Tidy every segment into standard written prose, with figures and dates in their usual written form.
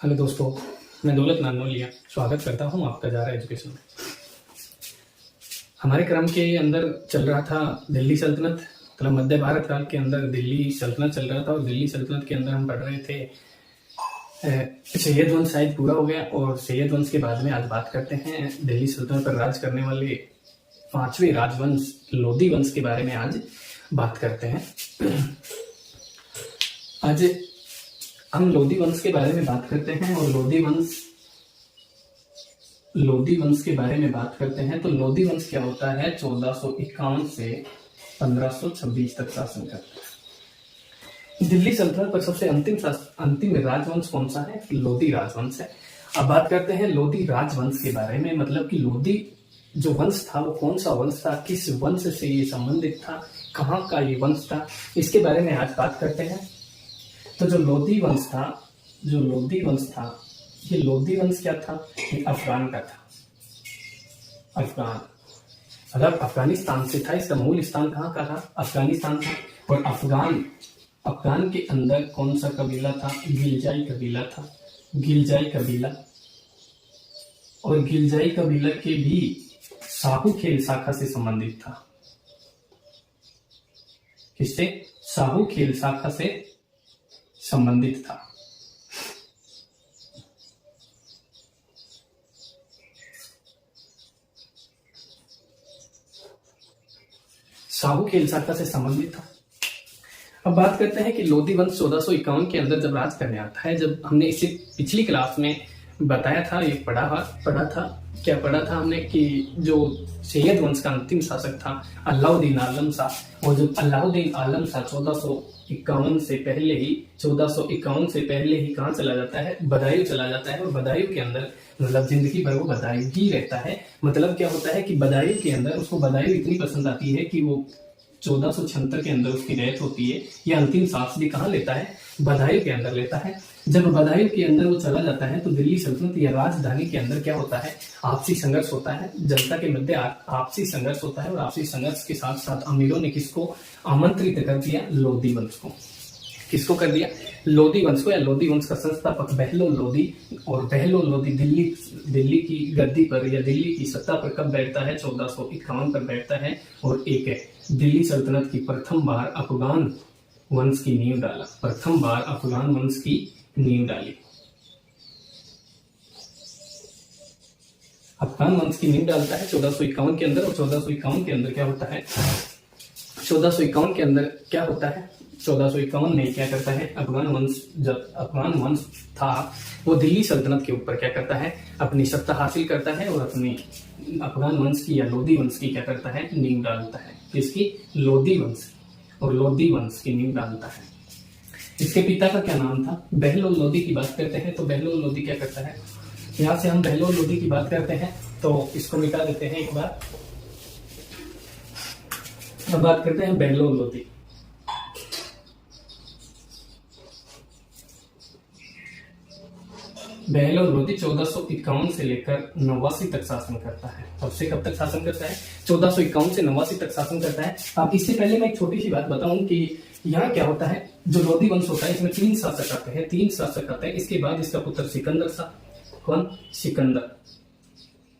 Hello दोस्तों, मैं दौलत नानोलिया स्वागत करता हूं आपका जारा एजुकेशन में। हमारे क्रम के अंदर चल रहा था दिल्ली सल्तनत, मतलब मध्य भारत काल के अंदर दिल्ली सल्तनत चल रहा था और दिल्ली सल्तनत के अंदर हम पढ़ रहे थे सैयद वंश शायद पूरा हो गया और सैयद वंश के बाद में आज बात करते हैं दिल्ली सल्तनत पर राज करने वाले पांचवें राजवंश लोधी वंश के बारे में आज बात करते हैं। आज हम लोधी वंश के बारे में बात करते हैं और लोधी वंश के बारे में बात करते हैं। तो लोधी वंश क्या होता है? 1451 से 1526 तक शासन करता है। दिल्ली सल्तनत पर सबसे अंतिम राजवंश कौन सा है? लोधी राजवंश है। अब बात करते हैं लोधी राजवंश के बारे में, मतलब कि लोधी जो वंश था वो कौन सा वंश था, किस वंश से ये संबंधित था, कहाँ का ये वंश था, इसके बारे में आज बात करते हैं। तो जो लोधी वंश था, ये लोधी वंश क्या था? ये अफगान का था। अफगान मतलब अफगानिस्तान से था। इसका मूल स्थान कहाँ का था? अफगानिस्तान था। और अफगान के अंदर कौन सा कबीला था? गिलजाई कबीला था। गिलजाई कबीला, और गिलजाई कबीला के भी साहू खेल शाखा से संबंधित था। किससे? साहू खेल शाखा से संबंधित था। साहू खेल शाखा से संबंधित था। अब बात करते हैं कि लोधी वंश 1451 के अंदर जब राज करने आता है, जब हमने इसे पिछली क्लास में बताया था, ये पढ़ा था हमने कि जो सैयद वंश का अंतिम शासक था अलाउद्दीन आलम शाह, और जब अलाउद्दीन आलम शाह 1451 से पहले ही कहाँ चला जाता है? बदायूं चला जाता है। और बदायूं के अंदर मतलब जिंदगी भर वो बदायूं ही रहता है। मतलब क्या होता है कि बदायूं के अंदर उसको बदायूं इतनी पसंद आती है कि वो 1476 के अंदर उसकी डेथ होती है। यह अंतिम सांस भी कहाँ लेता है? बदायूं के अंदर लेता है। जब बदायूं के अंदर वो चला जाता है तो दिल्ली सल्तनत या राजधानी के अंदर क्या होता है? आपसी संघर्ष होता है, जनता के मध्य आपसी संघर्ष होता है। और आपसी संघर्ष के साथ साथ अमीरों ने किसको आमंत्रित कर दिया? लोधी वंश को। किसको कर दिया? लोधी वंश को। या लोधी वंश का संस्थापक बहलोल लोधी। और बहलोल लोधी दिल्ली की गद्दी पर या दिल्ली की सत्ता पर कब बैठता है? 1451 पर बैठता है। और एक दिल्ली सल्तनत की प्रथम बार अफगान वंश की नींव डाला। अफगान वंश की नींव डालता है 1451 के अंदर। और 1451 के अंदर क्या होता है? 1451 में क्या करता है? जब अफगान वंश था वो दिल्ली सल्तनत के ऊपर क्या करता है? अपनी सत्ता हासिल करता है और अपनी अफगान वंश की या लोधी वंश की क्या करता है? नींव डालता है। किसकी? लोधी वंश। और लोधी वंश की नींव डालता है। इसके पिता का क्या नाम था? बहलोल लोधी की बात करते हैं तो बहलोल लोधी क्या करता है? यहां से हम बहलोल लोधी की बात करते हैं तो इसको मिटा देते हैं एक बार। अब बात करते हैं बहलोल लोधी। बहलोल लोधी 1451 से लेकर 89 तक शासन करता है। कब से कब तक शासन करता है? 1451 से 89 तक शासन करता है। अब इससे पहले मैं एक छोटी सी बात बताऊं कि यहाँ क्या होता है? जो लोधी वंश होता है इसमें तीन शासक आते हैं। इसके बाद इसका पुत्र सिकंदर शाह। कौन?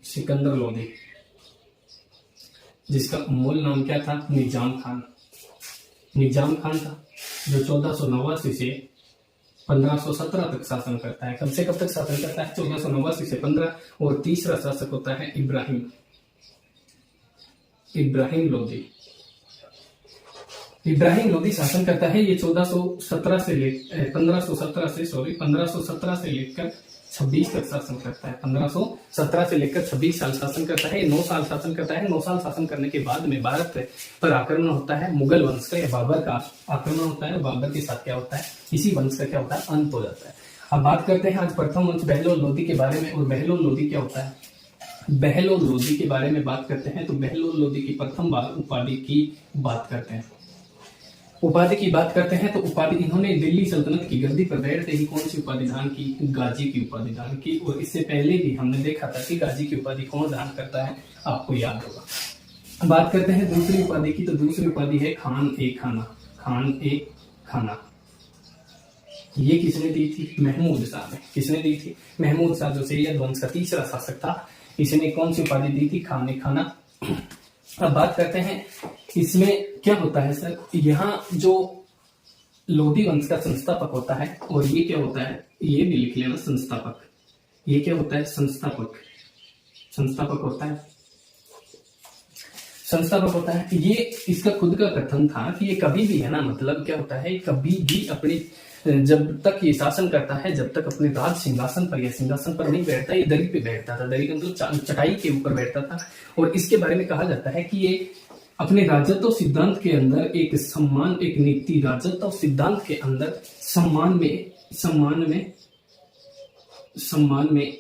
सिकंदर लोधी, जिसका मूल नाम क्या था? निजाम खान था, जो 1489 से 1517 तक शासन करता है। कब से कब तक शासन करता है? 1489 से 15। और तीसरा शासक होता है इब्राहिम लोधी शासन करता है। ये 1517 से लेकर 26 तक शासन करता है। 1517 से लेकर 26 साल शासन करता है। 9 साल शासन करता है। 9 साल शासन करने के बाद में भारत पर आक्रमण होता है मुगल वंश का या बाबर का आक्रमण होता है। बाबर के साथ क्या होता है? इसी वंश का क्या होता है? अंत हो जाता है। अब बात करते हैं आज प्रथम वंश बहलोल लोधी के बारे में। और बहलोल लोधी क्या होता है? बहलोल लोधी के बारे में बात करते हैं तो बहलोल लोधी की प्रथम बार उपाधि की बात करते हैं। तो उपाधि इन्होंने दिल्ली सल्तनत की गद्दी पर बैठते ही कौन सी उपाधि दान की? गाजी की उपाधि दान की। और इससे पहले भी हमने देखा था कि गाजी की उपाधि कौन दान करता है, आपको याद होगा। बात करते हैं दूसरी उपाधि की, तो दूसरी उपाधि है खान ए खाना। ये किसने दी थी? महमूद शाह ने। किसने दी थी? महमूद शाह, जो सैयद वंश का तीसरा शासक था। इसने कौन सी उपाधि दी थी? खाने खाना। अब बात करते हैं इसमें क्या होता है सर, यहाँ जो लोधी वंश का संस्थापक होता है, और ये क्या होता है, ये भी लिख लेना संस्थापक। ये क्या होता है? संस्थापक। संस्थापक होता है, संस्थापक होता है। ये इसका खुद का कथन था कि ये कभी भी है ना, मतलब क्या होता है, कभी भी अपने जब तक ये शासन करता है, जब तक अपने राज सिंहासन पर या सिंहासन पर नहीं बैठता, ये दरी पे बैठता था। दरी का मतलब चटाई के ऊपर बैठता था। और इसके बारे में कहा जाता है कि ये अपने राजत्व सिद्धांत के अंदर एक सम्मान, एक नीति, राजत्व सिद्धांत के अंदर सम्मान में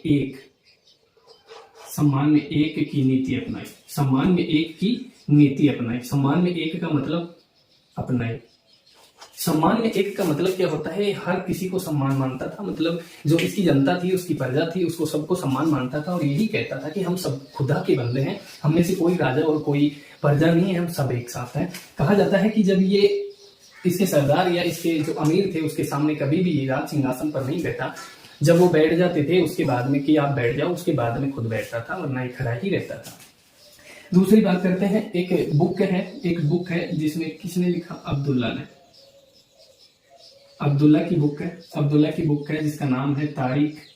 एक की नीति अपनाई। सम्मान में एक की नीति अपनाई। सम्मान में एक का मतलब अपनाई। सम्मान में एक का मतलब क्या होता है? हर किसी को सम्मान मानता था, मतलब जो इसकी जनता थी, उसकी प्रजा थी, उसको सबको सम्मान मानता था। और यही कहता था कि हम सब खुदा के बंदे हैं, हम में से कोई राजा और कोई प्रजा नहीं है, हम सब एक साथ हैं। कहा जाता है कि जब ये इसके सरदार या इसके जो अमीर थे, उसके सामने कभी भी राज सिंहासन पर नहीं बैठा, जब वो बैठ जाते थे उसके बाद में कि आप बैठ जाओ, उसके बाद में खुद बैठता था, वरना खड़ा ही रहता था। दूसरी बात करते हैं, एक बुक है जिसमें किसने लिखा? अब्दुल्ला ने। अब्दुल्ला की बुक है जिसका नाम है तारीख-ए-दाऊदी।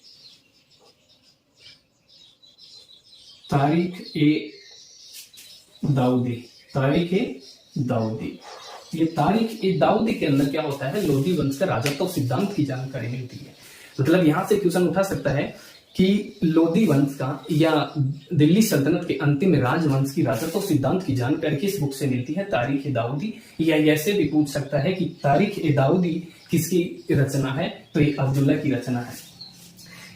ये तारीख-ए-दाऊदी के अंदर क्या होता है? लोधी वंश का राजत्व सिद्धांत की जानकारी मिलती है। मतलब यहां से क्वेश्चन उठा सकता है कि लोधी वंश का या दिल्ली सल्तनत के अंतिम राजवंश की राजत्व सिद्धांत की जानकारी किस बुक से मिलती है? तारीख-ए-दाऊदी। या ऐसे भी पूछ सकता है कि तारीख-ए-दाऊदी किसकी रचना है? तो ये अब्दुल्ला की रचना है।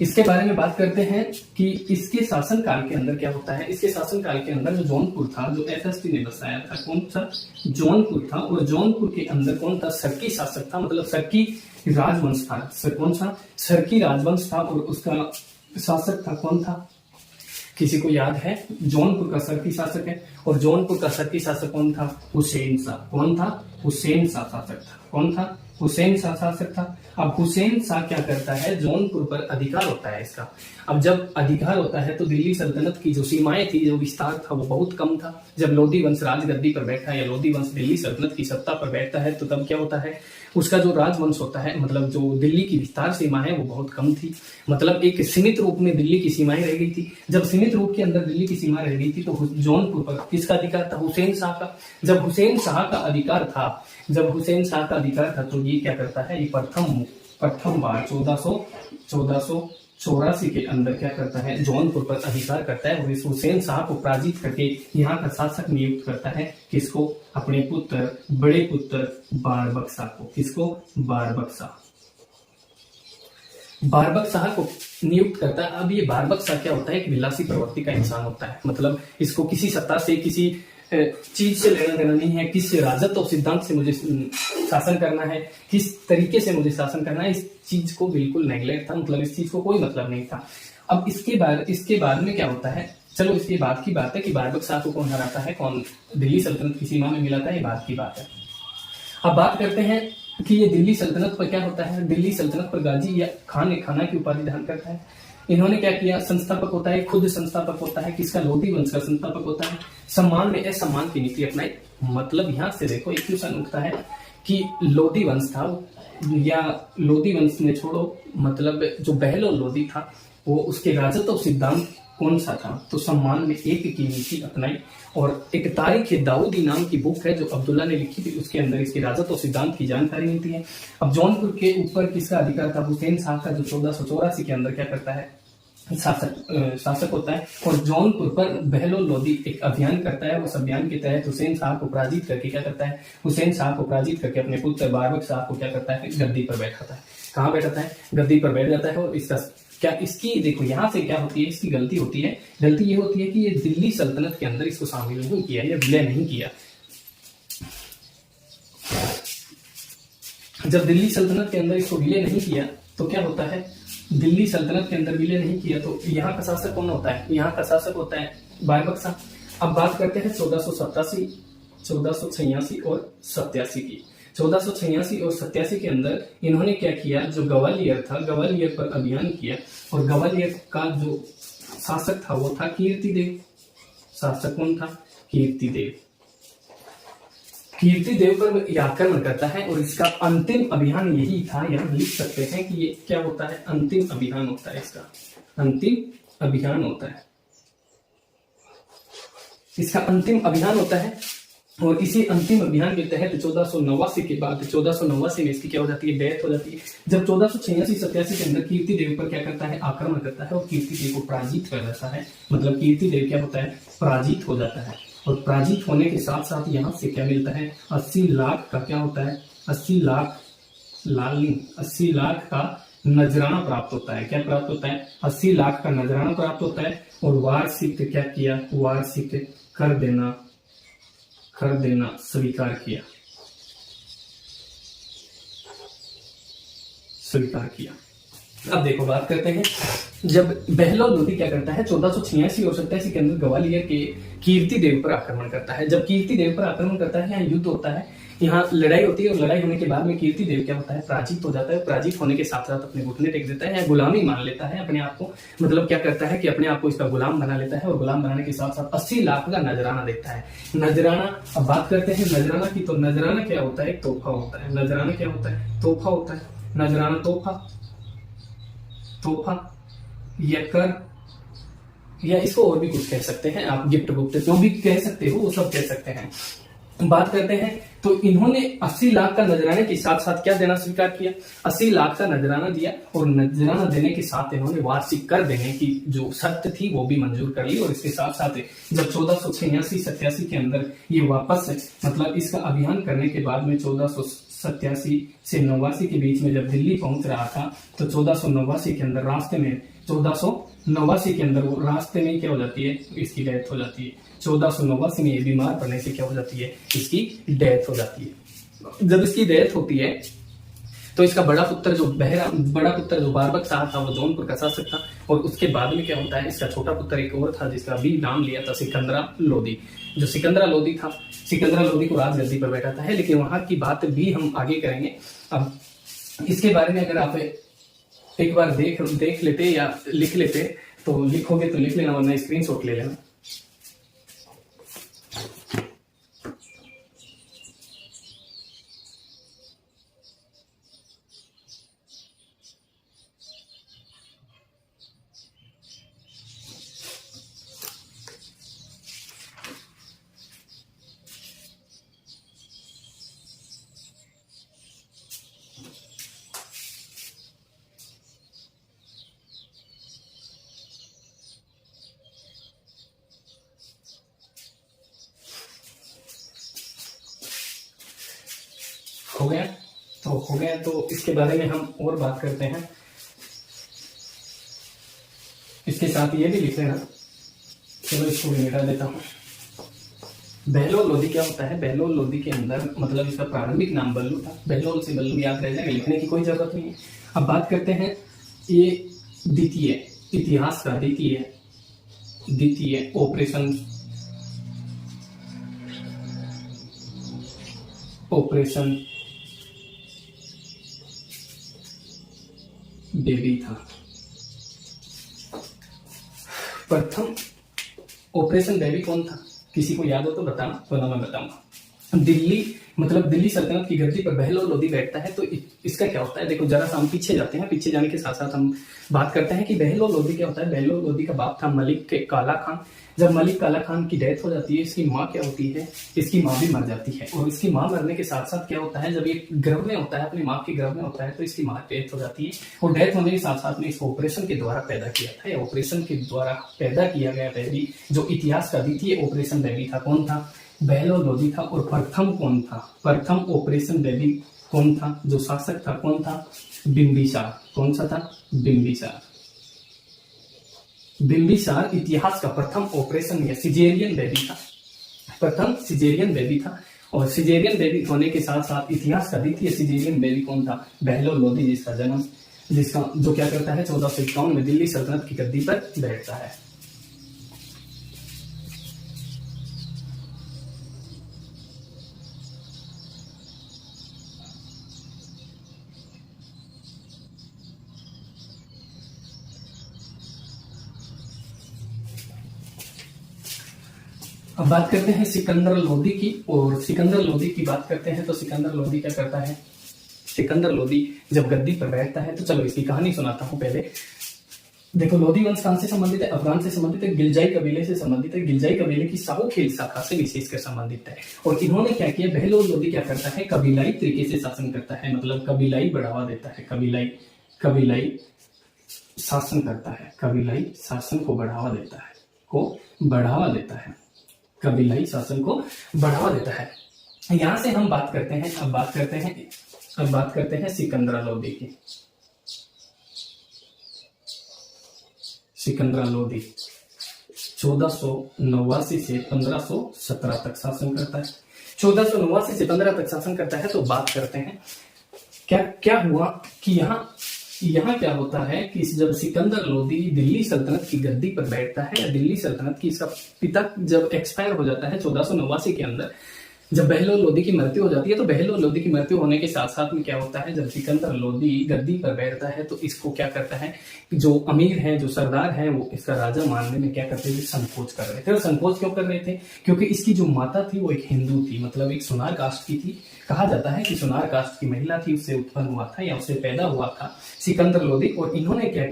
इसके बारे में बात करते हैं कि इसके शासनकाल के अंदर क्या होता है। इसके शासनकाल के अंदर जो जौनपुर था, जो एसएसटी ने बताया था, कौन सा? जौनपुर था। और जौनपुर के अंदर कौन था? सर्की शासक था, मतलब सर्की राजवंश था। कौन सा? सर्की राजवंश था। और उसका शासक था, कौन था? किसी को याद है? जौनपुर का सर्की शासक है। और जौनपुर का सर्की शासक कौन था? हुसैन शाह। कौन था? हुसैन शाह शासक था। कौन था? हुसैन शाह शासक था। अब हुसैन शाह क्या करता है? जौनपुर पर अधिकार होता है इसका। अब जब अधिकार होता है तो दिल्ली सल्तनत की जो सीमाएं थी, जो विस्तार था, वो बहुत कम था। जब लोधी वंश राजगद्दी पर बैठा या लोधी वंश दिल्ली सल्तनत की सत्ता पर बैठता है, तो तब क्या होता है? उसका जो राजवंश होता है, मतलब जो दिल्ली की विस्तार सीमा है, वो बहुत कम थी। मतलब एक सीमित रूप में दिल्ली की सीमाएं रह गई थी। जब सीमित रूप के अंदर दिल्ली की सीमा रह गई थी, तो जौनपुर पर किसका अधिकार था? हुसैन शाह का। जब हुसैन शाह का अधिकार था, तो ये क्या करता है? ये प्रथम बार 1484 के अंदर क्या करता है? जौनपुर पर अधिकार करता है। और इस हुसैन शाह को पराजित करके यहाँ का शासक नियुक्त करता है। किसको? अपने बड़े पुत्र बारबक शाह को। किसको? बारबक शाह को नियुक्त करता है। अब ये बारबक शाह क्या होता है? एक विलासी प्रवृत्ति का इंसान होता है। मतलब इसको किसी सत्ता से, किसी चीज से लेना देना नहीं है, किस राजत्व सिद्धांत से मुझे शासन करना है, किस तरीके से मुझे शासन करना है, इस चीज को बिल्कुल नेग्लेक्ट था। मतलब इस चीज को कोई मतलब नहीं था। अब इसके बाद में क्या होता है? चलो इसके बाद की बात है कि बारबक शाह को कौन हराता है, कौन दिल्ली सल्तनत की सीमा में मिलाता है, ये बात की बात है। अब बात करते हैं कि ये दिल्ली सल्तनत पर क्या होता है। दिल्ली सल्तनत पर गाजी या खाना की उपाधि धारण करता है। इन्होंने क्या किया? संस्थापक होता है, खुद संस्थापक होता है। किसका? लोधी वंश का संस्थापक होता है। सम्मान में असम्मान की नीति अपनाई। मतलब यहां से देखो एक क्वेश्चन उठता है कि लोधी वंश था, या लोधी वंश ने छोड़ो, मतलब जो बहलोल लोधी था, वो उसके राजत्व सिद्धांत कौन सा था? तो सम्मान में एक की नीति अपनाई। और एक तारीख-ए-दाऊदी नाम की बुक है जो अब्दुल्ला ने लिखी थी, उसके अंदर इसके राजत्व सिद्धांत की जानकारी मिलती है। अब जौनपुर के ऊपर किसका अधिकार था? हुसैन शाह का, जो 1484 के अंदर क्या करता है? शासक होता है। और जौनपुर पर बहलोल लोधी एक अभियान करता है। उस अभियान के तहत हुसैन शाह को पराजित करके क्या करता है? हुसैन शाह को पराजित करके अपने पुत्र बारबक शाह को क्या करता है? गद्दी पर बैठाता है। कहाँ बैठाता है? गद्दी पर बैठ जाता है। और इसकी देखो यहाँ से क्या होती है? इसकी गलती होती है। गलती ये होती है कि ये दिल्ली सल्तनत के अंदर इसको शामिल नहीं किया या विलय नहीं किया। जब दिल्ली सल्तनत के अंदर इसको विलय नहीं किया तो क्या होता है? दिल्ली सल्तनत के अंदर विलय नहीं किया तो यहाँ का शासक कौन होता है? यहाँ का शासक होता है बारबक शाह। अब बात करते हैं 1487, 1486 और 87 की। 1486 और 87 के अंदर इन्होंने क्या किया, जो ग्वालियर था, ग्वालियर पर अभियान किया और ग्वालियर का जो शासक था वो था कीर्तिदेव। शासक कौन था? कीर्तिदेव। कीर्तिदेव पर यह आक्रमण करता है और इसका अंतिम अभियान यही था। यहां लिख सकते हैं कि ये क्या होता है, अंतिम अभियान होता है, इसका अंतिम अभियान होता है, इसका अंतिम अभियान होता है। और इसी अंतिम अभियान के तहत 1489 के बाद 1489 में इसकी क्या हो जाती है, डेथ हो जाती है। जब 1486-87 के अंदर कीर्तिदेव पर क्या करता है, आक्रमण करता है और कीर्तिदेव को पराजित कर देता है। मतलब कीर्तिदेव क्या होता है, पराजित हो जाता है। और पराजित होने के साथ साथ यहाँ से क्या मिलता है, 80 लाख का क्या होता है, 80 लाख लालिंग, 80 लाख का नजराना प्राप्त होता है। क्या प्राप्त होता है? 80 लाख का नजराना प्राप्त होता है। और वार्षिक क्या किया, वार्षिक कर देना स्वीकार किया, स्वीकार किया। अब देखो बात करते हैं, जब बहलोल लोधी क्या करता है, 1486 और 87 के अंदर ग्वालियर के कीर्तिदेव पर आक्रमण करता है। जब कीर्तिदेव पर आक्रमण करता है, यहाँ युद्ध होता है, यहाँ लड़ाई होती है और लड़ाई होने के बाद में कीर्तिदेव क्या होता है, पराजित हो जाता है। पराजित होने के साथ साथ अपने घुटने टेक देता है या गुलामी मान लेता है अपने आप को। मतलब क्या करता है कि अपने आप को इसका गुलाम बना लेता है और गुलाम बनाने के साथ साथ 80 लाख का नजराना देता है। नजराना, अब बात करते हैं नजराना की, तो नजराना क्या होता है, तोहफा होता है। नजराना क्या होता है, तोहफा होता है। नजराना तोहफा, तोहफा या कर, या इसको और भी कुछ कह सकते हैं आप, गिफ्ट गुफ्ट जो भी कह सकते हो वो सब कह सकते हैं। बात करते हैं तो इन्होंने 80 लाख का नजराने के साथ साथ क्या देना स्वीकार किया, 80 लाख का नजराना दिया। और नजराना देने के साथ इन्होंने वार्षिक कर देने की जो शर्त थी वो भी मंजूर कर ली। और इसके साथ साथ जब 1486-87 के अंदर ये वापस मतलब इसका अभियान करने के बाद में 1487 से 89 के बीच में जब दिल्ली पहुंच रहा था, तो 1489 के अंदर रास्ते में 1489 के अंदर वो रास्ते में क्या हो जाती है, इसकी डेथ हो जाती है। 1489 में ये बीमार पड़ने से क्या हो जाती है, इसकी डेथ हो जाती है। जब इसकी डेथ होती है तो इसका बड़ा पुत्र जो बारबक शाह था वो जौनपुर का शासक था। और उसके बाद में क्या होता है, इसका छोटा पुत्र एक और था जिसका भी नाम लिया था सिकंदरा लोधी। जो सिकंदरा लोधी था, सिकंदरा लोधी को राजगद्दी पर बैठाता है, लेकिन वहां की बात भी हम आगे करेंगे। अब इसके बारे में अगर आप एक बार देख लेते या लिख लेते, तो लिखोगे तो लिख लेना वरना स्क्रीनशॉट ले लेना। हो गया तो इसके बारे में हम और बात करते हैं। इसके साथ ये भी लिख लेना, चलो इसको भी मिटा देता हूँ। बहलोल लोधी क्या होता है, बहलोल लोधी के अंदर मतलब इसका प्रारंभिक नाम बल्लू था। बहलोल से बल्लू याद रह जाएगा, लिखने की कोई जरूरत नहीं है। अब बात करते हैं ये द्वितीय इतिहास का द्वितीय ऑपरेशन बेबी था। प्रथम ऑपरेशन बेबी कौन था, किसी को याद हो तो बताना, वरना मैं बताऊंगा। दिल्ली सल्तनत की गद्दी पर बहलोल लोधी बैठता है। तो इसका क्या होता है, देखो जरा सा हम पीछे जाते हैं। पीछे जाने के साथ साथ हम बात करते हैं कि बहलोल लोधी क्या होता है। बहलोल लोधी का बाप था मलिक काला खान। जब मलिक काला खान की डेथ हो जाती है, इसकी माँ क्या होती है, इसकी माँ भी मर जाती है। और इसकी माँ मरने के साथ साथ क्या होता है, जब ये गर्भ में होता है, अपनी माँ के गर्भ में होता है, तो इसकी माँ डेथ हो जाती है। और डेथ होने के साथ साथ में इसको ऑपरेशन के द्वारा पैदा किया था। या ऑपरेशन के द्वारा पैदा किया गया बेबी जो इतिहास का द्वितीय ऑपरेशन बेबी था, कौन था, बहलोल लोधी था। और प्रथम कौन था, प्रथम ऑपरेशन बेबी कौन था, जो शासक था कौन था, बिंबिसार। कौन सा था, बिंबिसार। बिंबिसार इतिहास का प्रथम ऑपरेशन या सिजेरियन बेबी था, प्रथम सिजेरियन बेबी था। और सिजेरियन बेबी होने के साथ साथ इतिहास का द्वितीय सिजेरियन बेबी कौन था, बहलोल लोधी, जिसका जो क्या करता है 1451 में दिल्ली सल्तनत की गद्दी पर बैठता है। अब बात करते हैं सिकंदर लोदी की, और सिकंदर लोदी की बात करते हैं तो सिकंदर लोदी क्या करता है। सिकंदर लोदी जब गद्दी पर बैठता है, तो चलो इसकी कहानी सुनाता हूं पहले। देखो, लोदी वंश कहां से संबंधित है? अफगान से संबंधित है, गिलजाई कबीले से संबंधित है। गिलजाई कबीले की साहूखेल शाखा से विशेषकर संबंधित है। और इन्होंने क्या किया, बहलोल लोदी क्या करता है, कबीलाई तरीके से शासन करता है, मतलब कबीलाई बढ़ावा देता है, कबीलाई शासन करता है, कबीलाई शासन को बढ़ावा देता है, कबीलाई शासन को बढ़ावा देता है। यहां से हम बात करते हैं, अब बात करते हैं सिकंदर लोदी की। सिकंदर लोदी 1489 से 1517 तक शासन करता है। 1489 से 15 तक शासन करता है। तो बात करते हैं क्या हुआ कि यहाँ क्या होता है कि जब सिकंदर लोदी दिल्ली सल्तनत की गद्दी पर बैठता है, या दिल्ली सल्तनत की इसका पिता जब एक्सपायर हो जाता है 1489 के अंदर, जब बहलोल लोदी की मृत्यु हो जाती है, तो बहलोल लोदी की मृत्यु होने के साथ साथ में क्या होता है, जब सिकंदर लोदी गद्दी पर बैठता है, तो इसको क्या करता है, जो अमीर है, जो सरदार है, वो इसका राजा मानने में क्या करते थे, संकोच कर रहे थे। और संकोच क्यों कर रहे थे? क्योंकि इसकी जो माता थी वो एक हिंदू थी, मतलब एक सुनार कास्ट की थी। कहा जाता है कि सुनार कास्ट की महिला थी, उससे उत्पन्न हुआ था या उससे पैदा हुआ था सिकंदर लोदी। और इन्होंने क्या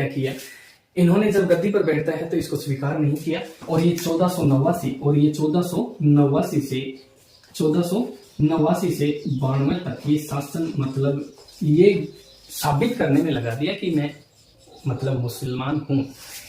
किया, इन्होंने जब गद्दी पर बैठता है तो इसको स्वीकार नहीं किया। और ये 1489 से 92 तक ये शासन, मतलब ये साबित करने में लगा दिया कि मैं मतलब मुसलमान हूं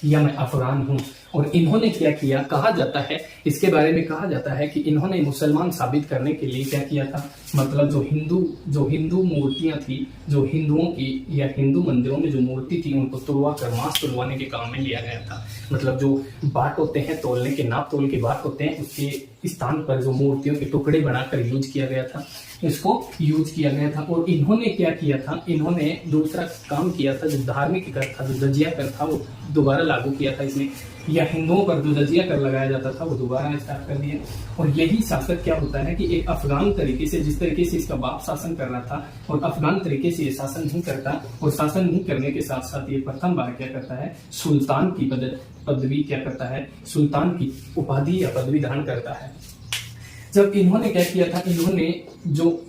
या मैं अफगान हूं। और इन्होंने क्या किया, कहा जाता है, इसके बारे में कहा जाता है कि इन्होंने मुसलमान साबित करने के लिए क्या किया था, मतलब जो हिंदू मूर्तियां थी, जो हिंदुओं की या हिंदू मंदिरों में जो मूर्ति थी, उनको तुड़वा कर मांस तुड़वाने के काम में लिया गया था। मतलब जो बाट होते हैं, तोलने के, नाप तोल के बाट होते हैं, उसके स्थान पर जो मूर्तियों के टुकड़े बनाकर यूज किया गया था, इसको यूज किया गया था। और इन्होंने क्या किया था, इन्होंने दूसरा काम किया था, जो धार्मिक कर था, जो जजिया कर था, वो दोबारा लागू किया था इसमें, या हिंदुओं पर जो जजिया कर लगाया जाता था वो दोबारा स्टार्ट कर दिया। और यही शासक क्या होता है कि एक अफगान तरीके से, जिस तरीके से इसका बाप शासन कर रहा था, और अफगान तरीके से ये शासन नहीं करता, और शासन नहीं करने के साथ साथ ये प्रथम बार क्या करता है, सुल्तान की पदवी क्या करता है, सुल्तान की उपाधि या पदवी धारण करता है। जब इन्होंने क्या किया था, इन्होंने जो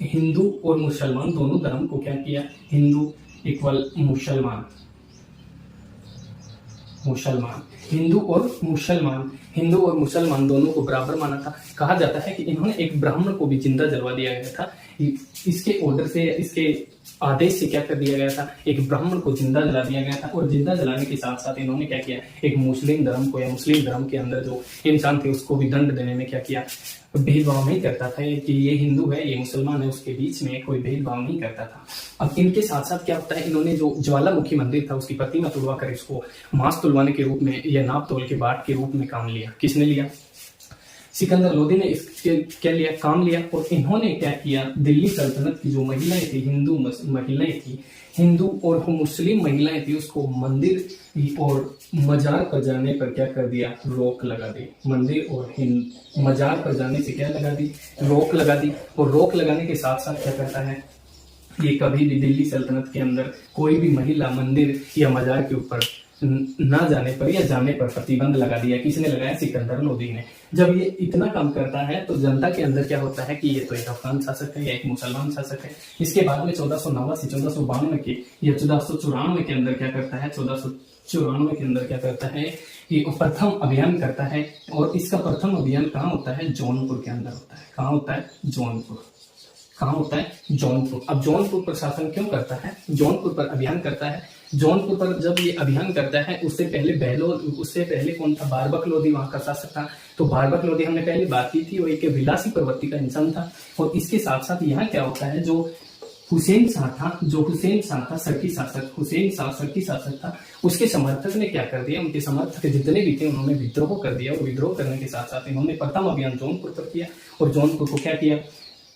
हिंदू और मुसलमान दोनों धर्म को क्या किया, हिंदू इक्वल मुसलमान, हिंदू और मुसलमान दोनों को बराबर माना था। कहा जाता है कि इन्होंने एक ब्राह्मण को भी जिंदा जलवा दिया गया था। इसके ऑर्डर से, इसके आदेश से क्या कर दिया गया था, एक ब्राह्मण को जिंदा जला दिया गया था। और जिंदा जलाने के साथ साथ इन्होंने क्या किया, एक मुस्लिम धर्म को, या मुस्लिम धर्म के अंदर जो इंसान थे उसको भी दंड देने में क्या किया, भेदभाव नहीं करता था कि ये हिंदू है, ये मुसलमान है, उसके बीच में कोई भेदभाव नहीं करता था। अब इनके साथ साथ क्या होता है, इन्होंने जो ज्वालामुखी मंदिर था उसकी प्रतिमा तुड़वा कर इसको मांस तुलवाने के रूप में या नाप तोल के बाट के रूप में काम लिया। किसने लिया? सिकंदर लोदी ने इसके क्या लिया, काम लिया। और इन्होंने क्या किया, दिल्ली सल्तनत की जो महिलाएं थी, हिंदू महिलाएं थी, हिंदू और मुस्लिम महिलाएं थी, उसको मंदिर और मजार पर जाने पर क्या कर दिया, रोक लगा दी। मंदिर और मजार पर जाने से क्या लगा दी, रोक लगा दी। और रोक लगाने के साथ साथ क्या करता है, ये कभी भी दिल्ली सल्तनत के अंदर कोई भी महिला मंदिर या मजार के ऊपर ना जाने पर या जाने पर प्रतिबंध लगा दिया। किसने लगाया? सिकंदर लोदी ने। जब ये इतना काम करता है तो जनता के अंदर क्या होता है कि ये तो एक अफगान शासक है या एक मुसलमान शासक है। इसके बाद में 1489 से 1492 के या 1494 के अंदर क्या करता है, 1494 के अंदर क्या करता है, ये प्रथम अभियान करता है। और इसका प्रथम अभियान कहाँ होता है? जौनपुर के अंदर होता है। कहाँ होता है? जौनपुर। कहाँ होता है? जौनपुर। अब जौनपुर पर शासन क्यों करता है? जौनपुर पर अभियान करता है। जौनपुर पर जब ये अभियान करता है, उससे पहले कौन था? बारबक लोदी वहां का शासक था। तो बारबक लोदी हमने पहले बात की थी, वो एक विलासी प्रवृत्ति का इंसान था। और इसके साथ साथ यहाँ क्या होता है, जो हुसैन शाह था सरकी शासक था, उसके समर्थक ने क्या कर दिया, उनके समर्थक जितने भी थे उन्होंने विद्रोह कर दिया। और विद्रोह करने के साथ साथ इन्होंने प्रथम अभियान जौनपुर पर किया। और जौनपुर को क्या किया,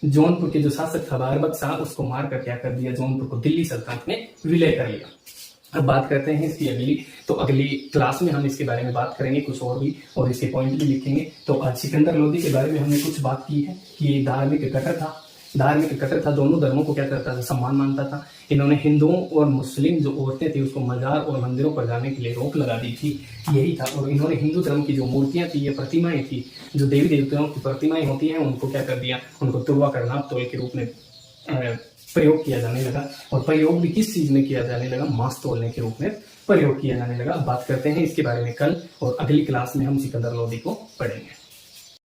जौनपुर के जो शासक था बारबक शाह, उसको मारकर क्या कर दिया, जौनपुर को दिल्ली सल्तनत में विलय कर लिया। अब बात करते हैं इसकी अगली क्लास में हम इसके बारे में बात करेंगे कुछ और भी, और इसके पॉइंट भी लिखेंगे। तो आज सिकंदर लोदी के बारे में हमने कुछ बात की है कि ये धार्मिक कट्टर था, धार्मिक कट्टर था, दोनों धर्मों को क्या करता था, सम्मान मानता था। इन्होंने हिंदुओं और मुस्लिम जो औरतें थी उसको मजार और मंदिरों पर जाने के लिए रोक लगा दी थी, यही था। और इन्होंने हिंदू धर्म की जो मूर्तियां थी, ये प्रतिमाएं थी, जो देवी देवताओं की प्रतिमाएं होती हैं, उनको क्या कर दिया, उनको तुड़वा कर नाप तोल के रूप में प्रयोग किया जाने लगा। और प्रयोग भी किस चीज में किया जाने लगा, मांस तोलने के रूप में प्रयोग किया जाने लगा। अब बात करते हैं इसके बारे में कल, और अगली क्लास में हम सिकंदर लोदी को पढ़ेंगे।